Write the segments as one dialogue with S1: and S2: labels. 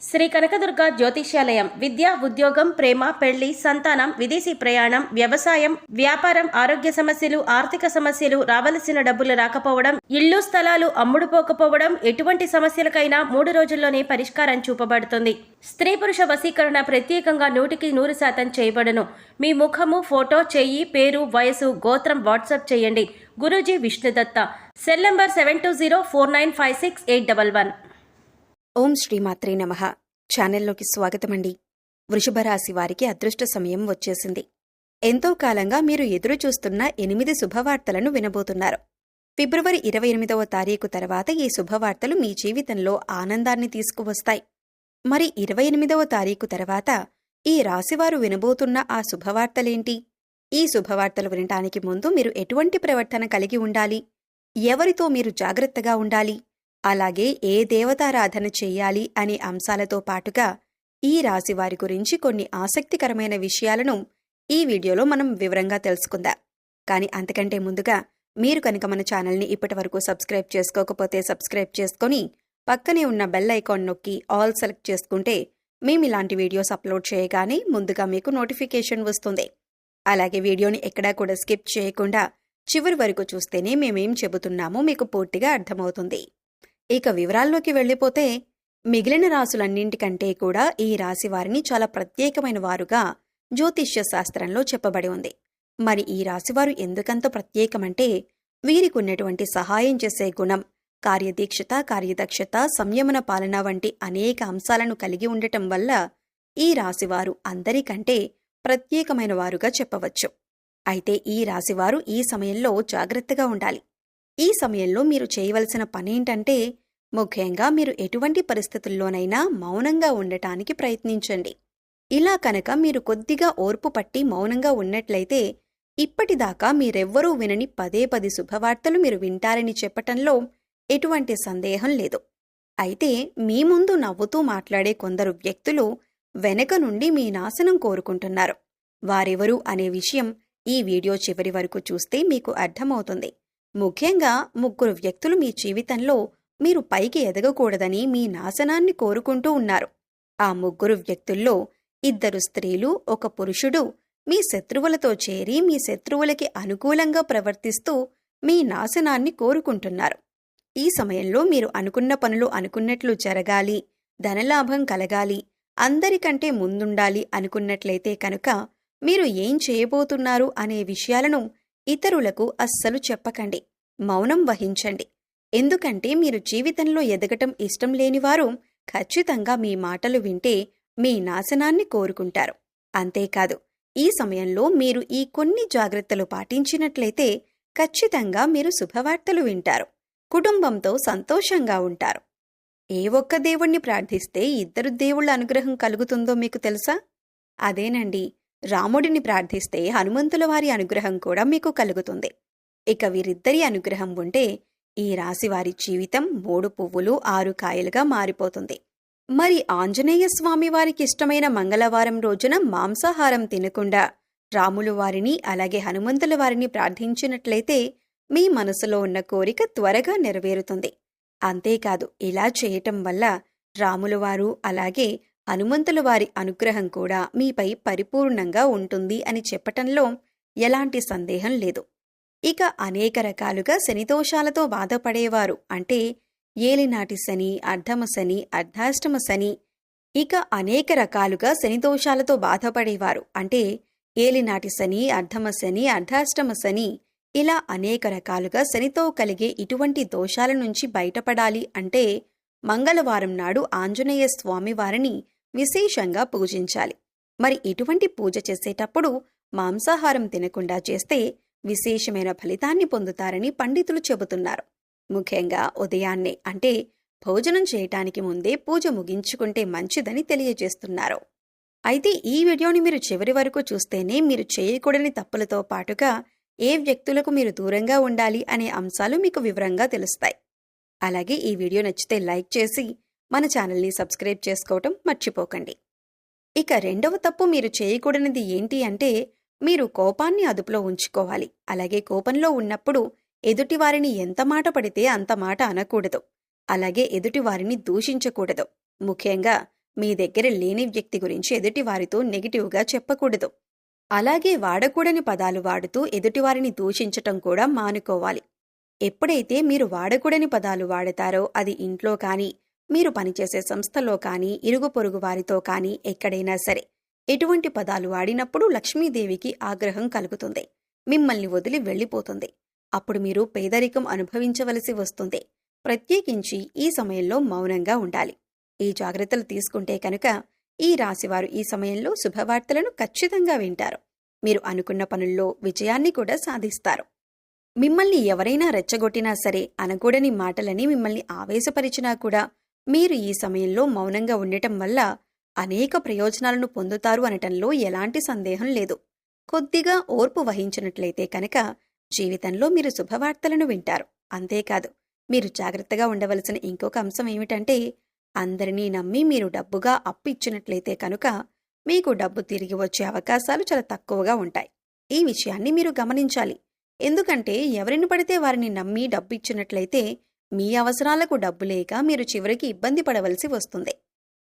S1: శ్రీ కనకదుర్గ జ్యోతిష్యాలయం విద్య, ఉద్యోగం, ప్రేమ, పెళ్లి, సంతానం, విదేశీ ప్రయాణం, వ్యవసాయం, వ్యాపారం, ఆరోగ్య సమస్యలు, ఆర్థిక సమస్యలు, రావలసిన డబ్బులు రాకపోవడం, ఇళ్ళు స్థలాలు అమ్ముడుపోకపోవడం, ఎటువంటి సమస్యలకైనా 3 రోజుల్లోనే పరిష్కారం చూపబడుతుంది. స్త్రీ పురుష వశీకరణ ప్రత్యేకంగా 100% చేయబడును. మీ ముఖము, ఫోటో, చెయ్యి, పేరు, వయసు, గోత్రం వాట్సాప్ చేయండి. గురూజీ విష్ణుదత్త. Cell number 7209568811.
S2: ఓం శ్రీమాత్రే నమః. ఛానల్లోకి స్వాగతమండి. వృషభ రాశి వారికి అదృష్ట సమయం వచ్చేసింది. ఎంతో కాలంగా మీరు ఎదురు చూస్తున్న 8 శుభవార్తలను వినబోతున్నారు. ఫిబ్రవరి 28వ తారీఖు తర్వాత ఈ శుభవార్తలు మీ జీవితంలో ఆనందాన్ని తీసుకువస్తాయి. మరి 28వ తారీఖు తర్వాత ఈ రాశివారు వినబోతున్న ఆ శుభవార్తలేంటి? ఈ శుభవార్తలు వినటానికి ముందు మీరు ఎటువంటి ప్రవర్తన కలిగి ఉండాలి? ఎవరితో మీరు జాగ్రత్తగా ఉండాలి? అలాగే ఏ దేవతారాధన చెయ్యాలి అనే అంశాలతో పాటుగా ఈ రాశివారి గురించి కొన్ని ఆసక్తికరమైన విషయాలను ఈ వీడియోలో మనం వివరంగా తెలుసుకుందాం. కానీ అంతకంటే ముందుగా మీరు కనుక మన ఛానల్ని ఇప్పటివరకు సబ్స్క్రైబ్ చేసుకోకపోతే సబ్స్క్రైబ్ చేసుకొని పక్కనే ఉన్న బెల్ ఐకాన్ నొక్కి ఆల్ సెలెక్ట్ చేసుకుంటే మేము ఇలాంటి వీడియోస్ అప్లోడ్ చేయగానే ముందుగా మీకు నోటిఫికేషన్ వస్తుంది. అలాగే వీడియోని ఎక్కడా కూడా స్కిప్ చేయకుండా చివరి వరకు చూస్తేనే మేమేం చెబుతున్నామో మీకు పూర్తిగా అర్థమవుతుంది. ఇక వివరాల్లోకి వెళ్ళిపోతే మిగిలిన రాసులన్నింటికంటే కూడా ఈ రాశి వారిని చాలా ప్రత్యేకమైన వారుగా జ్యోతిష్య శాస్త్రంలో చెప్పబడి ఉంది. మరి ఈ రాశివారు ఎందుకంత ప్రత్యేకమంటే వీరికి ఉన్నటువంటి సహాయం చేసే గుణం, కార్యదీక్షత, కార్యదక్షత, సంయమన పాలన వంటి అనేక అంశాలను కలిగి ఉండటం వల్ల ఈ రాశివారు అందరికంటే ప్రత్యేకమైన వారుగా చెప్పవచ్చు. అయితే ఈ రాశివారు ఈ సమయంలో జాగ్రత్తగా ఉండాలి. ఈ సమయంలో మీరు చేయవలసిన పనేంటంటే ముఖ్యంగా మీరు ఎటువంటి పరిస్థితుల్లోనైనా మౌనంగా ఉండటానికి ప్రయత్నించండి. ఇలా కనుక మీరు కొద్దిగా ఓర్పు పట్టి మౌనంగా ఉన్నట్లయితే ఇప్పటిదాకా మీరెవ్వరూ వినని 10 శుభవార్తలు మీరు వింటారని చెప్పటంలో ఎటువంటి సందేహం లేదు. అయితే మీ ముందు నవ్వుతూ మాట్లాడే కొందరు వ్యక్తులు వెనక నుండి మీ నాశనం కోరుకుంటున్నారు. వారెవరు అనే విషయం ఈ వీడియో చివరి వరకు చూస్తే మీకు అర్థమవుతుంది. ముఖ్యంగా 3 వ్యక్తులు మీ జీవితంలో మీరు పైకి ఎదగకూడదని మీ నాశనాన్ని కోరుకుంటూ ఉన్నారు. ఆ 3 వ్యక్తుల్లో 2 స్త్రీలు, 1 పురుషుడు మీ శత్రువులతో చేరి మీ శత్రువులకి అనుకూలంగా ప్రవర్తిస్తూ మీ నాశనాన్ని కోరుకుంటున్నారు. ఈ సమయంలో మీరు అనుకున్న పనులు అనుకున్నట్లు జరగాలి, ధనలాభం కలగాలి, అందరికంటే ముందుండాలి అనుకున్నట్లయితే కనుక మీరు ఏం చేయబోతున్నారు అనే విషయాలను ఇతరులకు అస్సలు చెప్పకండి. మౌనం వహించండి. ఎందుకంటే మీరు జీవితంలో ఎదగటం ఇష్టం లేనివారు ఖచ్చితంగా మీ మాటలు వింటే మీ నాశనాన్ని కోరుకుంటారు. అంతేకాదు ఈ సమయంలో మీరు ఈ కొన్ని జాగ్రత్తలు పాటించినట్లయితే ఖచ్చితంగా మీరు శుభవార్తలు వింటారు. కుటుంబంతో సంతోషంగా ఉంటారు. ఏ ఒక్క దేవుణ్ణి ప్రార్థిస్తే 2 దేవుళ్ల అనుగ్రహం కలుగుతుందో మీకు తెలుసా? అదేనండి, రాముడిని ప్రార్థిస్తే హనుమంతుల వారి అనుగ్రహం కూడా మీకు కలుగుతుంది. ఇక వీరిద్దరి అనుగ్రహం ఉంటే ఈ రాశివారి జీవితం 3 పువ్వులు 6 కాయలుగా మారిపోతుంది. మరి ఆంజనేయ స్వామి వారికి ఇష్టమైన మంగళవారం రోజున మాంసాహారం తినకుండా రాములు వారిని అలాగే హనుమంతుల వారిని ప్రార్థించినట్లయితే మీ మనసులో ఉన్న కోరిక త్వరగా నెరవేరుతుంది. అంతేకాదు ఇలా చేయటం వల్ల రాముల వారు అలాగే హనుమంతుల వారి అనుగ్రహం కూడా మీపై పరిపూర్ణంగా ఉంటుంది అని చెప్పటంలో ఎలాంటి సందేహం లేదు. ఇక అనేక రకాలుగా శనిదోషాలతో బాధపడేవారు అంటే ఏలినాటి శని, అర్ధమ శని, అర్ధాష్టమ శని, ఇక అనేక రకాలుగా శనిదోషాలతో బాధపడేవారు అంటే ఏలినాటి శని, అర్ధమ శని, అర్ధాష్టమ శని, ఇలా అనేక రకాలుగా శనితో కలిగే ఇటువంటి దోషాల నుంచి బయటపడాలి అంటే మంగళవారం నాడు ఆంజనేయ స్వామి వారిని విశేషంగా పూజించాలి. మరి ఇటువంటి పూజ చేసేటప్పుడు మాంసాహారం తినకుండా చేస్తే విశేషమైన ఫలితాన్ని పొందుతారని పండితులు చెబుతున్నారు. ముఖ్యంగా ఉదయాన్నే అంటే భోజనం చేయటానికి ముందే పూజ ముగించుకుంటే మంచిదని తెలియజేస్తున్నారు. అయితే ఈ వీడియోని మీరు చివరి వరకు చూస్తేనే మీరు చేయకూడని తప్పులతో పాటుగా ఏ వ్యక్తులకు మీరు దూరంగా ఉండాలి అనే అంశాలు మీకు వివరంగా తెలుస్తాయి. అలాగే ఈ వీడియో నచ్చితే లైక్ చేసి మన ఛానల్ని సబ్స్క్రైబ్ చేసుకోవటం మర్చిపోకండి. ఇక రెండవ తప్పు మీరు చేయకూడనిది ఏంటి అంటే మీరు కోపాన్ని అదుపులో ఉంచుకోవాలి. అలాగే కోపంలో ఉన్నప్పుడు ఎదుటివారిని ఎంత మాట పడితే అంత మాట అనకూడదు. అలాగే ఎదుటివారిని దూషించకూడదు. ముఖ్యంగా మీ దగ్గర లేని వ్యక్తి గురించి ఎదుటివారితో నెగిటివ్గా చెప్పకూడదు. అలాగే వాడకూడని పదాలు వాడుతూ ఎదుటివారిని దూషించటం కూడా మానుకోవాలి. ఎప్పుడైతే మీరు వాడకూడని పదాలు వాడతారో అది ఇంట్లో కానీ, మీరు పనిచేసే సంస్థలో కానీ, ఇరుగు పొరుగు వారితో కానీ ఎక్కడైనా సరే ఎటువంటి పదాలు వాడినప్పుడు లక్ష్మీదేవికి ఆగ్రహం కలుగుతుంది. మిమ్మల్ని వదిలి వెళ్ళిపోతుంది. అప్పుడు మీరు పేదరికం అనుభవించవలసి వస్తుంది. ప్రత్యేకించి ఈ సమయంలో మౌనంగా ఉండాలి. ఈ జాగ్రత్తలు తీసుకుంటే కనుక ఈ రాశివారు ఈ సమయంలో శుభవార్తలను ఖచ్చితంగా వింటారు. మీరు అనుకున్న పనుల్లో విజయాన్ని కూడా సాధిస్తారు. మిమ్మల్ని ఎవరైనా రెచ్చగొట్టినా సరే, అనకూడని మాటలని మిమ్మల్ని ఆవేశపరిచినా కూడా మీరు ఈ సమయంలో మౌనంగా ఉండటం వల్ల అనేక ప్రయోజనాలను పొందుతారు అనటంలో ఎలాంటి సందేహం లేదు. కొద్దిగా ఓర్పు వహించినట్లయితే కనుక జీవితంలో మీరు శుభవార్తలను వింటారు. అంతేకాదు, మీరు జాగ్రత్తగా ఉండవలసిన ఇంకొక అంశం ఏమిటంటే, అందరినీ నమ్మి మీరు డబ్బుగా అప్పు ఇచ్చినట్లయితే కనుక మీకు డబ్బు తిరిగి వచ్చే అవకాశాలు చాలా తక్కువగా ఉంటాయి. ఈ విషయాన్ని మీరు గమనించాలి. ఎందుకంటే ఎవరిని పడితే వారిని నమ్మి డబ్బు ఇచ్చినట్లయితే మీ అవసరాలకు డబ్బు లేక మీరు చివరికి ఇబ్బంది పడవలసి వస్తుంది.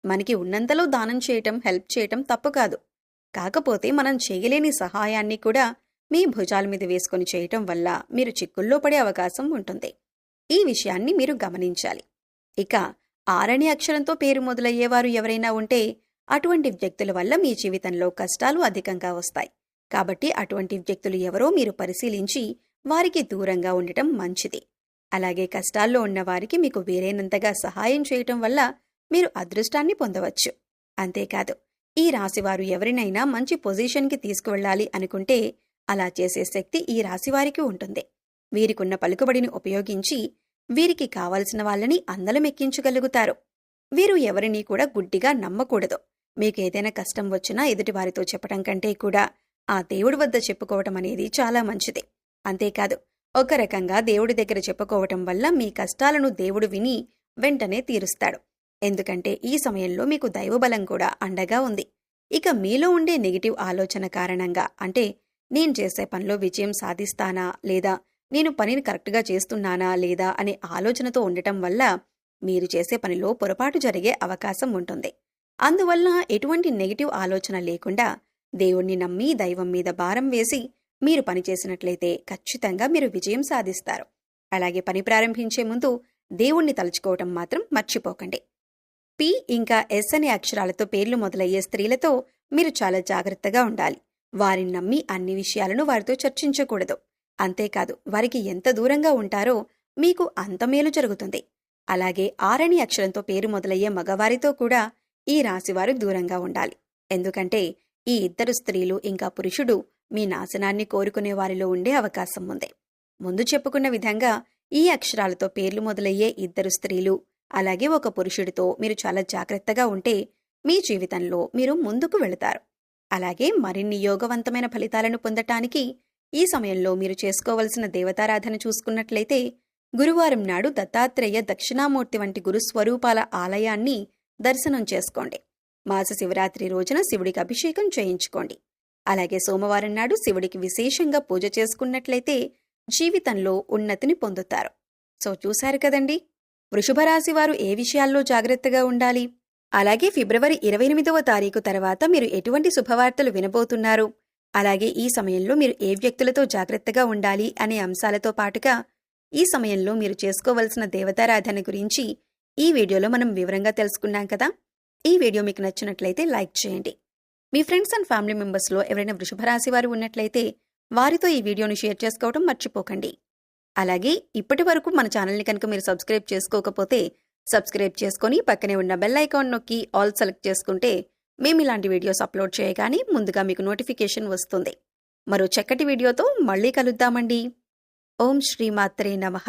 S2: మనకి ఉన్నంతలో దానం చేయటం, హెల్ప్ చేయటం తప్పు కాదు. కాకపోతే మనం చేయలేని సహాయాన్ని కూడా మీ భుజాల మీద వేసుకొని చేయటం వల్ల మీరు చిక్కుల్లో పడే అవకాశం ఉంటుంది. ఈ విషయాన్ని మీరు గమనించాలి. ఇక 6 అనే అక్షరంతో పేరు మొదలయ్యేవారు ఎవరైనా ఉంటే అటువంటి వ్యక్తుల వల్ల మీ జీవితంలో కష్టాలు అధికంగా వస్తాయి. కాబట్టి అటువంటి వ్యక్తులు ఎవరో మీరు పరిశీలించి వారికి దూరంగా ఉండటం మంచిది. అలాగే కష్టాల్లో ఉన్నవారికి మీకు వీలైనంతగా సహాయం చేయటం వల్ల మీరు అదృష్టాన్ని పొందవచ్చు. అంతేకాదు, ఈ రాశివారు ఎవరినైనా మంచి పొజిషన్కి తీసుకువెళ్ళాలి అనుకుంటే అలా చేసే శక్తి ఈ రాశివారికి ఉంటుంది. వీరికున్న పలుకుబడిని ఉపయోగించి వీరికి కావలసిన వాళ్ళని అందలమెక్కించగలుగుతారు. వీరు ఎవరినీ కూడా గుడ్డిగా నమ్మకూడదు. మీకు ఏదైనా కష్టం వచ్చినా ఎదుటివారితో చెప్పటం కంటే కూడా ఆ దేవుడి వద్ద చెప్పుకోవటం అనేది చాలా మంచిది. అంతేకాదు, ఒక రకంగా దేవుడి దగ్గర చెప్పుకోవటం వల్ల మీ కష్టాలను దేవుడు విని వెంటనే తీరుస్తాడు. ఎందుకంటే ఈ సమయంలో మీకు దైవబలం కూడా అండగా ఉంది. ఇక మీలో ఉండే నెగిటివ్ ఆలోచన కారణంగా, అంటే నేను చేసే పనిలో విజయం సాధిస్తానా లేదా, నేను పనిని కరెక్ట్గా చేస్తున్నానా లేదా అనే ఆలోచనతో ఉండటం వల్ల మీరు చేసే పనిలో పొరపాటు జరిగే అవకాశం ఉంటుంది. అందువల్ల ఎటువంటి నెగిటివ్ ఆలోచన లేకుండా దేవుణ్ణి నమ్మి దైవం మీద భారం వేసి మీరు పనిచేసినట్లయితే ఖచ్చితంగా మీరు విజయం సాధిస్తారు. అలాగే పని ప్రారంభించే ముందు దేవుణ్ణి తలుచుకోవటం మాత్రం మర్చిపోకండి. పి ఇంకా ఎస్ అనే అక్షరాలతో పేర్లు మొదలయ్యే స్త్రీలతో మీరు చాలా జాగ్రత్తగా ఉండాలి. వారిని నమ్మి అన్ని విషయాలను వారితో చర్చించకూడదు. అంతేకాదు, వారికి ఎంత దూరంగా ఉంటారో మీకు అంత మేలు జరుగుతుంది. అలాగే 6 అనే అక్షరంతో పేరు మొదలయ్యే మగవారితో కూడా ఈ రాశివారు దూరంగా ఉండాలి. ఎందుకంటే ఈ ఇద్దరు స్త్రీలు ఇంకా పురుషుడు మీ నాశనాన్ని కోరుకునే వారిలో ఉండే అవకాశం ఉంది. ముందు చెప్పుకున్న విధంగా ఈ అక్షరాలతో పేర్లు మొదలయ్యే ఇద్దరు స్త్రీలు అలాగే ఒక పురుషుడితో మీరు చాలా జాగ్రత్తగా ఉంటే మీ జీవితంలో మీరు ముందుకు వెళతారు. అలాగే మరిన్ని యోగవంతమైన ఫలితాలను పొందటానికి ఈ సమయంలో మీరు చేసుకోవలసిన దేవతారాధన చూసుకున్నట్లయితే గురువారం నాడు దత్తాత్రేయ దక్షిణామూర్తి వంటి గురుస్వరూపాల ఆలయాన్ని దర్శనం చేసుకోండి. మాస శివరాత్రి రోజున శివుడికి అభిషేకం చేయించుకోండి. అలాగే సోమవారం నాడు శివుడికి విశేషంగా పూజ చేసుకున్నట్లయితే జీవితంలో ఉన్నతిని పొందుతారు. సో చూశారు కదండి, వృషభ రాశి వారు ఏ విషయాల్లో జాగ్రత్తగా ఉండాలి, అలాగే ఫిబ్రవరి 28వ తారీఖు తర్వాత మీరు ఎటువంటి శుభవార్తలు వినబోతున్నారు, అలాగే ఈ సమయంలో మీరు ఏ వ్యక్తులతో జాగ్రత్తగా ఉండాలి అనే అంశాలతో పాటుగా ఈ సమయంలో మీరు చేసుకోవలసిన దేవతారాధన గురించి ఈ వీడియోలో మనం వివరంగా తెలుసుకున్నాం కదా. ఈ వీడియో మీకు నచ్చినట్లయితే లైక్ చేయండి. మీ ఫ్రెండ్స్ అండ్ ఫ్యామిలీ మెంబర్స్లో ఎవరైనా వృషభ రాశి వారు ఉన్నట్లయితే వారితో ఈ వీడియోను షేర్ చేసుకోవడం మర్చిపోకండి. అలాగే ఇప్పటి వరకు మన ఛానల్ని కనుక మీరు సబ్స్క్రైబ్ చేసుకోకపోతే సబ్స్క్రైబ్ చేసుకొని పక్కనే ఉన్న బెల్ ఐకాన్ నొక్కి ఆల్ సెలెక్ట్ చేసుకుంటే మేము ఇలాంటి వీడియోస్ అప్లోడ్ చేయగానే ముందుగా మీకు నోటిఫికేషన్ వస్తుంది. మరో చక్కటి వీడియోతో మళ్ళీ కలుద్దామండి. ఓం శ్రీమాత్రే నమః.